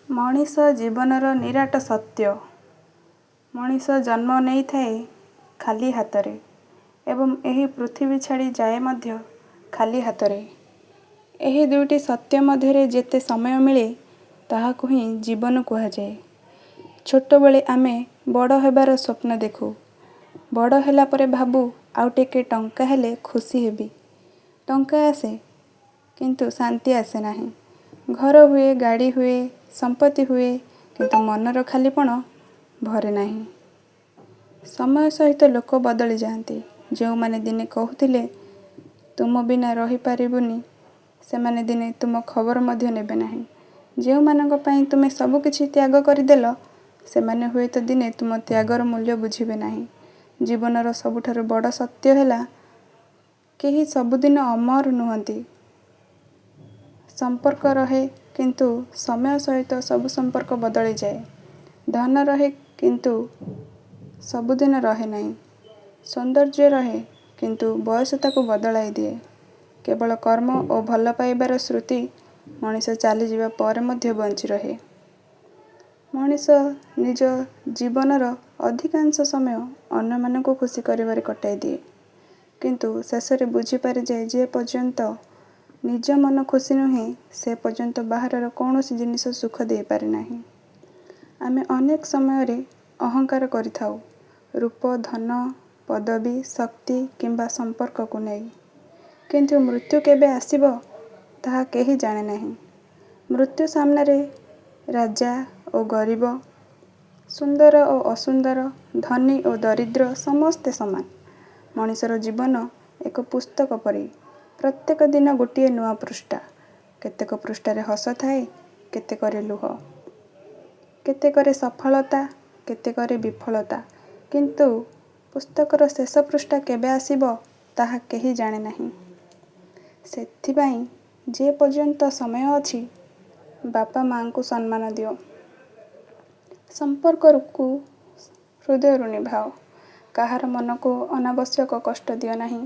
ମଣିଷ ଜୀବନର ନିରାଟ ସତ୍ୟ। ମଣିଷ ଜନ୍ମ ନେଇଥାଏ ଖାଲି ହାତରେ ଏବଂ ଏହି ପୃଥିବୀ ଛାଡ଼ି ଯାଏ ମଧ୍ୟ ଖାଲି ହାତରେ। ଏହି ଦୁଇଟି ସତ୍ୟ ମଧ୍ୟରେ ଯେତେ ସମୟ ମିଳେ ତାହାକୁ ହିଁ ଜୀବନ କୁହାଯାଏ। ଛୋଟବେଳେ ଆମେ ବଡ଼ ହେବାର ସ୍ୱପ୍ନ ଦେଖୁ। ବଡ଼ ହେଲା ପରେ ଭାବୁ ଆଉ ଟିକେ ଟଙ୍କା ହେଲେ ଖୁସି ହେବି। ଟଙ୍କା ଆସେ କିନ୍ତୁ ଶାନ୍ତି ଆସେ ନାହିଁ। ଘର ହୁଏ, ଗାଡ଼ି ହୁଏ, ସମ୍ପତ୍ତି ହୁଏ, କିନ୍ତୁ ମନର ଖାଲିପଣ ଭରେ ନାହିଁ। ସମୟ ସହିତ ଲୋକ ବଦଳି ଯାଆନ୍ତି। ଯେଉଁମାନେ ଦିନେ କହୁଥିଲେ ତୁମ ବିନା ରହିପାରିବୁନି, ସେମାନେ ଦିନେ ତୁମ ଖବର ମଧ୍ୟ ନେବେ ନାହିଁ। ଯେଉଁମାନଙ୍କ ପାଇଁ ତୁମେ ସବୁକିଛି ତ୍ୟାଗ କରିଦେଲ, ସେମାନେ ହୁଏତ ଦିନେ ତୁମ ତ୍ୟାଗର ମୂଲ୍ୟ ବୁଝିବେ ନାହିଁ। ଜୀବନର ସବୁଠାରୁ ବଡ଼ ସତ୍ୟ ହେଲା, କେହି ସବୁଦିନ ଅମର ନୁହନ୍ତି। ସମ୍ପର୍କ ରହେ କିନ୍ତୁ ସମୟ ସହିତ ସବୁ ସମ୍ପର୍କ ବଦଳିଯାଏ। ଧନ ରହେ କିନ୍ତୁ ସବୁଦିନ ରହେ ନାହିଁ। ସୌନ୍ଦର୍ଯ୍ୟ ରହେ କିନ୍ତୁ ବୟସ ତାକୁ ବଦଳାଇ ଦିଏ। କେବଳ କର୍ମ ଓ ଭଲ ପାଇବାର ସ୍ମୃତି ମଣିଷ ଚାଲିଯିବା ପରେ ମଧ୍ୟ ବଞ୍ଚି ରହେ। ମଣିଷ ନିଜ ଜୀବନର ଅଧିକାଂଶ ସମୟ ଅନ୍ୟମାନଙ୍କୁ ଖୁସି କରିବାରେ କଟାଇ ଦିଏ। କିନ୍ତୁ ଶେଷରେ ବୁଝିପାରେ ଯେ ପର୍ଯ୍ୟନ୍ତ ନିଜ ମନ ଖୁସି ନୁହେଁ, ସେ ପର୍ଯ୍ୟନ୍ତ ବାହାରର କୌଣସି ଜିନିଷ ସୁଖ ଦେଇପାରେ ନାହିଁ। ଆମେ ଅନେକ ସମୟରେ ଅହଙ୍କାର କରିଥାଉ, ରୂପ, ଧନ, ପଦବୀ, ଶକ୍ତି କିମ୍ବା ସମ୍ପର୍କକୁ ନେଇ। କିନ୍ତୁ ମୃତ୍ୟୁ କେବେ ଆସିବ ତାହା କେହି ଜାଣେ ନାହିଁ। ମୃତ୍ୟୁ ସାମ୍ନାରେ ରାଜା ଓ ଗରିବ, ସୁନ୍ଦର ଓ ଅସୁନ୍ଦର, ଧନୀ ଓ ଦରିଦ୍ର ସମସ୍ତେ ସମାନ। ମଣିଷର ଜୀବନ ଏକ ପୁସ୍ତକ ପରି। ପ୍ରତ୍ୟେକ ଦିନ ଗୋଟିଏ ନୂଆ ପୃଷ୍ଠା। କେତେକ ପୃଷ୍ଠାରେ ହସ ଥାଏ, କେତେକରେ ଲୁହ, କେତେକରେ ସଫଳତା, କେତେକରେ ବିଫଳତା। କିନ୍ତୁ ପୁସ୍ତକର ଶେଷ ପୃଷ୍ଠା କେବେ ଆସିବ ତାହା କେହି ଜାଣେ ନାହିଁ। ସେଥିପାଇଁ ଯେ ପର୍ଯ୍ୟନ୍ତ ସମୟ ଅଛି, ବାପା ମାଆଙ୍କୁ ସମ୍ମାନ ଦିଅ। ସମ୍ପର୍କକୁ ହୃଦୟରୁ ନିଭାଅ। କାହାର ମନକୁ ଅନାବଶ୍ୟକ କଷ୍ଟ ଦିଅ ନାହିଁ।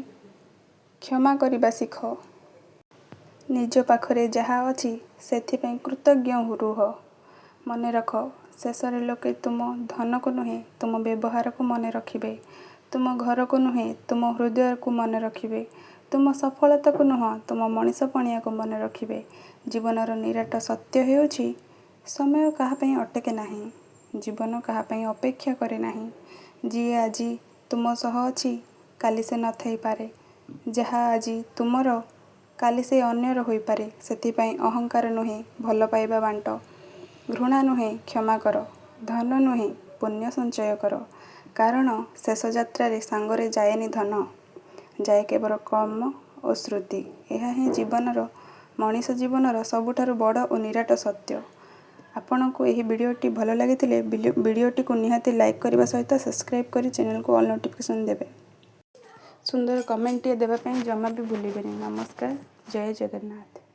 କ୍ଷମା କରିବା ଶିଖ। ନିଜ ପାଖରେ ଯାହା ଅଛି ସେଥିପାଇଁ କୃତଜ୍ଞ ରୁହ। ମନେ ରଖ, ଶେଷରେ ଲୋକେ ତୁମ ଧନକୁ ନୁହେଁ, ତୁମ ବ୍ୟବହାରକୁ ମନେ ରଖିବେ। ତୁମ ଘରକୁ ନୁହେଁ, ତୁମ ହୃଦୟକୁ ମନେ ରଖିବେ। ତୁମ ସଫଳତାକୁ ନୁହଁ, ତୁମ ମଣିଷପଣିଆକୁ ମନେ ରଖିବେ। ଜୀବନର ନିରାଟ ସତ୍ୟ ହେଉଛି, ସମୟ କାହା ପାଇଁ ଅଟକେ ନାହିଁ। ଜୀବନ କାହା ପାଇଁ ଅପେକ୍ଷା କରେ ନାହିଁ। ଯିଏ ଆଜି ତୁମ ସହ ଅଛି, କାଲି ସେ ନଥାଇପାରେ। ଯାହା ଆଜି ତୁମର, କାଲି ସେ ଅନ୍ୟର ହୋଇପାରେ। ସେଥିପାଇଁ ଅହଙ୍କାର ନୁହେଁ, ଭଲ ପାଇବା ବାଣ୍ଟ। ଘୃଣା ନୁହେଁ, କ୍ଷମା କର। ଧନ ନୁହେଁ, ପୁଣ୍ୟ ସଞ୍ଚୟ କର। କାରଣ ଶେଷ ଯାତ୍ରାରେ ସାଙ୍ଗରେ ଯାଏନି ଧନ, ଯାଏ କେବଳ କର୍ମ ଓ ସ୍ମୃତି। ଏହା ହିଁ ମଣିଷ ଜୀବନର ସବୁଠାରୁ ବଡ଼ ଓ ନିରାଟ ସତ୍ୟ। ଆପଣଙ୍କୁ ଏହି ଭିଡ଼ିଓଟି ଭଲ ଲାଗିଥିଲେ ଭିଡ଼ିଓଟିକୁ ନିହାତି ଲାଇକ୍ କରିବା ସହିତ ସବସ୍କ୍ରାଇବ୍ କରି ଚ୍ୟାନେଲକୁ ଅଲ୍ ନୋଟିଫିକେସନ୍ ଦେବେ। ସୁନ୍ଦର କମେଣ୍ଟଟିଏ ଦେବା ପାଇଁ ଜମା ବି ଭୁଲିବେନି। ନମସ୍କାର, ଜୟ ଜଗନ୍ନାଥ।